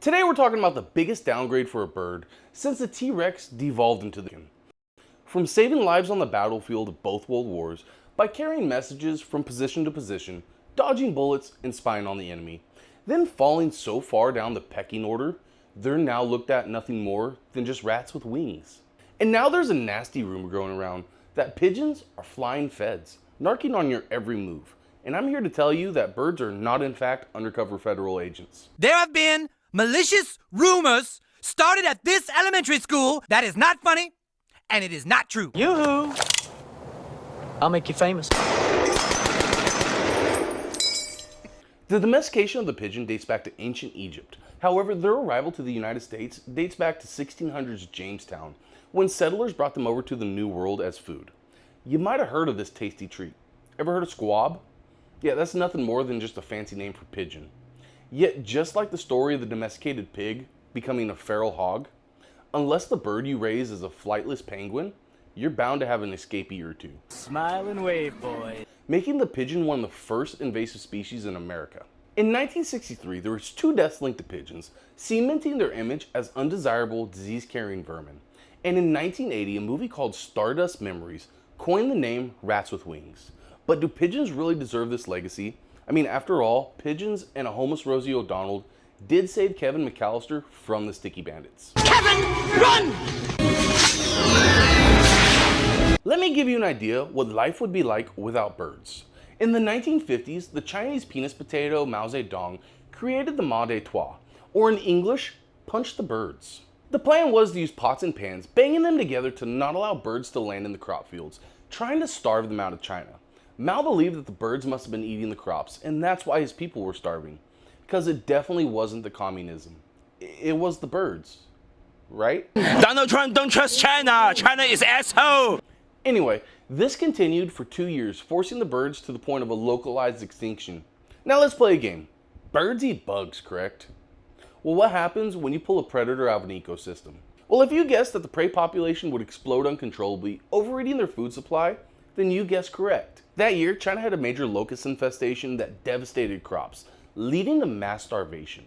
Today we're talking about the biggest downgrade for a bird since the T-Rex devolved into the Pigeon. From saving lives on the battlefield of both world wars by carrying messages from position to position, dodging bullets and spying on the enemy, then falling so far down the pecking order, they're now looked at nothing more than just rats with wings. And now there's a nasty rumor going around that pigeons are flying feds, narking on your every move. And I'm here to tell you that birds are not in fact undercover federal agents. There have been malicious rumors started at this elementary school that is not funny and it is not true. Yoo-hoo! I'll make you famous. The domestication of the pigeon dates back to ancient Egypt. However, their arrival to the United States dates back to 1600s Jamestown, when settlers brought them over to the New World as food. You might have heard of this tasty treat. Ever heard of squab? Yeah, that's nothing more than just a fancy name for pigeon. Yet, just like the story of the domesticated pig becoming a feral hog, unless the bird you raise is a flightless penguin, you're bound to have an escapee or two. Smile and wave, boy. Making the pigeon one of the first invasive species in America. In 1963, there was 2 deaths linked to pigeons, cementing their image as undesirable disease-carrying vermin. And in 1980, a movie called Stardust Memories coined the name rats with wings. But do pigeons really deserve this legacy? I mean, after all, pigeons and a homeless Rosie O'Donnell did save Kevin McAllister from the sticky bandits. Kevin, run! Let me give you an idea what life would be like without birds. In the 1950s, the Chinese penis potato Mao Zedong created the ma de trois, or in English, punch the birds. The plan was to use pots and pans, banging them together to not allow birds to land in the crop fields, trying to starve them out of China. Mao believed that the birds must have been eating the crops, and that's why his people were starving. Because it definitely wasn't the communism. It was the birds. Right? Donald Trump don't trust China. China is asshole. Anyway, this continued for 2 years, forcing the birds to the point of a localized extinction. Now let's play a game. Birds eat bugs, correct? Well, what happens when you pull a predator out of an ecosystem? Well, if you guessed that the prey population would explode uncontrollably, overeating their food supply, then you guessed correct. That year, China had a major locust infestation that devastated crops, leading to mass starvation.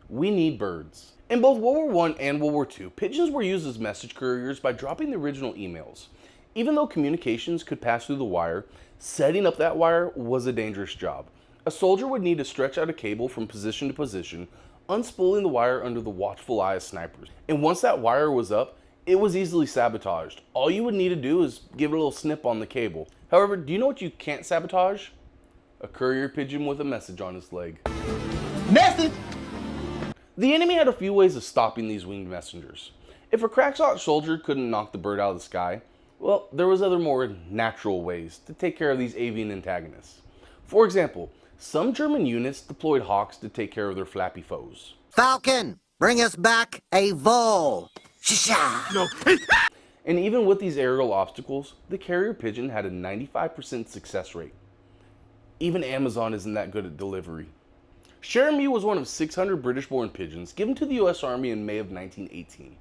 We need birds. In both World War I and World War II, pigeons were used as message couriers by dropping the original emails. Even though communications could pass through the wire, setting up that wire was a dangerous job. A soldier would need to stretch out a cable from position to position, unspooling the wire under the watchful eye of snipers. And once that wire was up, it was easily sabotaged. All you would need to do is give it a little snip on the cable. However, do you know what you can't sabotage? A courier pigeon with a message on its leg. Message. The enemy had a few ways of stopping these winged messengers. If a crack-shot soldier couldn't knock the bird out of the sky, well, there was other more natural ways to take care of these avian antagonists. For example, some German units deployed hawks to take care of their flappy foes. Falcon, bring us back a vole. Shisha. No. And even with these aerial obstacles, the carrier pigeon had a 95% success rate. Even Amazon isn't that good at delivery. Jeremy was one of 600 British-born pigeons given to the US Army in May of 1918.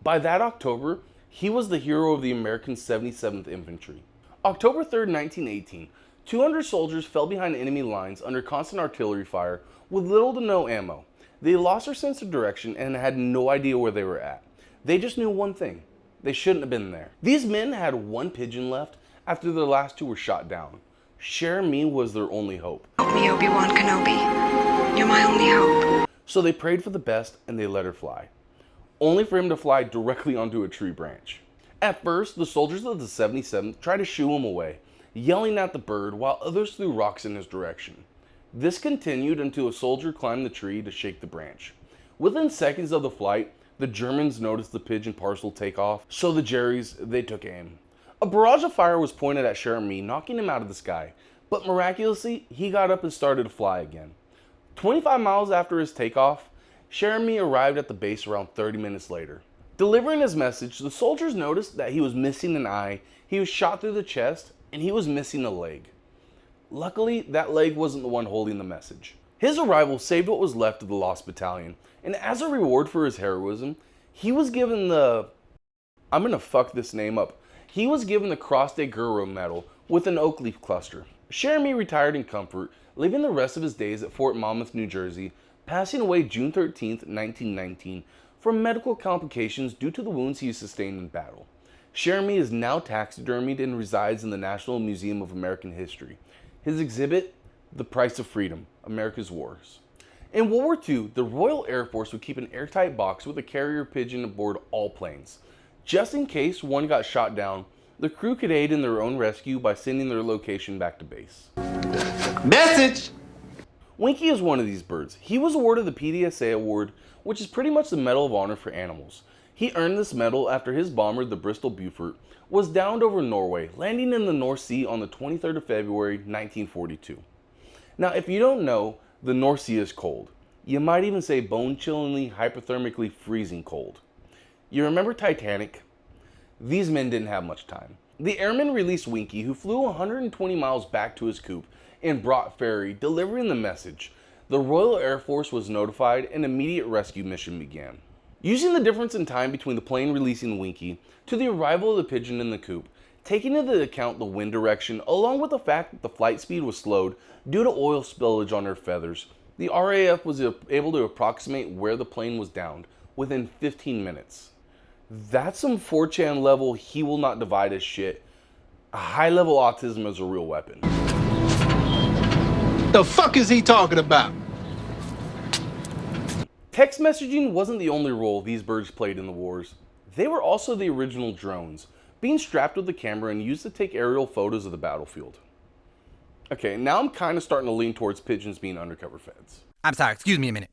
By that October, he was the hero of the American 77th Infantry. October 3rd, 1918, 200 soldiers fell behind enemy lines under constant artillery fire with little to no ammo. They lost their sense of direction and had no idea where they were at. They just knew one thing. They shouldn't have been there. These men had 1 pigeon left after their last 2 were shot down. Jeremy was their only hope. Help me, Obi-Wan Kenobi. You're my only hope. So they prayed for the best and they let her fly, only for him to fly directly onto a tree branch. At first, the soldiers of the 77th tried to shoo him away, yelling at the bird while others threw rocks in his direction. This continued until a soldier climbed the tree to shake the branch. Within seconds of the flight, the Germans noticed the pigeon parcel take off, so the Jerrys, they took aim. A barrage of fire was pointed at Jeremy, knocking him out of the sky, but miraculously, he got up and started to fly again. 25 miles after his takeoff, Jeremy arrived at the base around 30 minutes later. Delivering his message, the soldiers noticed that he was missing an eye, he was shot through the chest, and he was missing a leg. Luckily, that leg wasn't the one holding the message. His arrival saved what was left of the lost battalion, and as a reward for his heroism, he was given the... I'm gonna fuck this name up. He was given the Cross de Guerrero medal with an oak leaf cluster. Jeremy retired in comfort, living the rest of his days at Fort Monmouth, New Jersey, passing away June 13th, 1919 from medical complications due to the wounds he sustained in battle. Jeremy is now taxidermied and resides in the National Museum of American History. His exhibit, The Price of Freedom, America's Wars. In World War II, the Royal Air Force would keep an airtight box with a carrier pigeon aboard all planes. Just in case one got shot down, the crew could aid in their own rescue by sending their location back to base. Message! Winky is one of these birds. He was awarded the PDSA award, which is pretty much the Medal of Honor for animals. He earned this medal after his bomber, the Bristol Beaufort, was downed over Norway, landing in the North Sea on the 23rd of February, 1942. Now, if you don't know, the North Sea is cold. You might even say bone-chillingly, hypothermically freezing cold. You remember Titanic? These men didn't have much time. The airmen released Winky, who flew 120 miles back to his coop and brought Ferry, delivering the message. The Royal Air Force was notified and an immediate rescue mission began. Using the difference in time between the plane releasing Winky to the arrival of the pigeon in the coop, taking into account the wind direction along with the fact that the flight speed was slowed due to oil spillage on her feathers, the RAF was able to approximate where the plane was downed within 15 minutes. That's some 4chan level he will not divide us shit. High level autism is a real weapon. The fuck is he talking about? Text messaging wasn't the only role these birds played in the wars. They were also the original drones, being strapped with a camera and used to take aerial photos of the battlefield. Okay, now I'm kind of starting to lean towards pigeons being undercover feds. I'm sorry, excuse me a minute.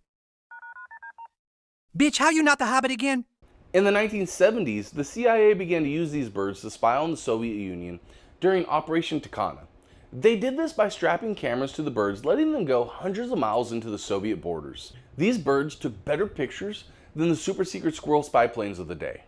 Bitch, how you not the Hobbit again? In the 1970s, the CIA began to use these birds to spy on the Soviet Union during Operation Takana. They did this by strapping cameras to the birds, letting them go hundreds of miles into the Soviet borders. These birds took better pictures than the super secret squirrel spy planes of the day.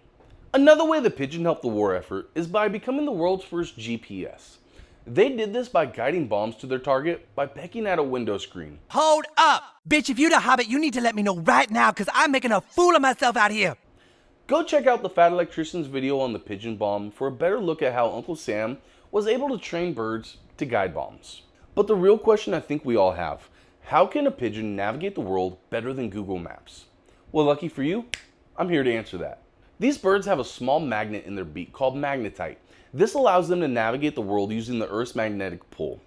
Another way the pigeon helped the war effort is by becoming the world's first GPS. They did this by guiding bombs to their target by pecking at a window screen. Hold up! Bitch, if you the Hobbit, you need to let me know right now, because I'm making a fool of myself out here. Go check out the Fat Electrician's video on the pigeon bomb for a better look at how Uncle Sam was able to train birds to guide bombs. But the real question I think we all have, how can a pigeon navigate the world better than Google Maps? Well, lucky for you, I'm here to answer that. These birds have a small magnet in their beak called magnetite. This allows them to navigate the world using the Earth's magnetic pull.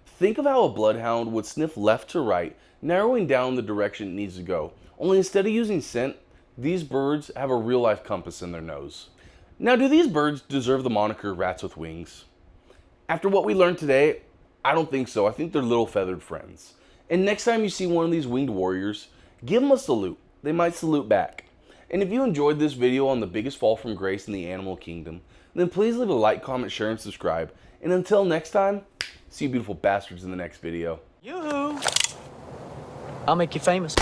Think of how a bloodhound would sniff left to right, narrowing down the direction it needs to go. Only instead of using scent, these birds have a real-life compass in their nose. Now, do these birds deserve the moniker rats with wings? After what we learned today, I don't think so. I think they're little feathered friends. And next time you see one of these winged warriors, give them a salute. They might salute back. And if you enjoyed this video on the biggest fall from grace in the animal kingdom, then please leave a like, comment, share, and subscribe. And until next time, see you beautiful bastards in the next video. Yoo-hoo! I'll make you famous.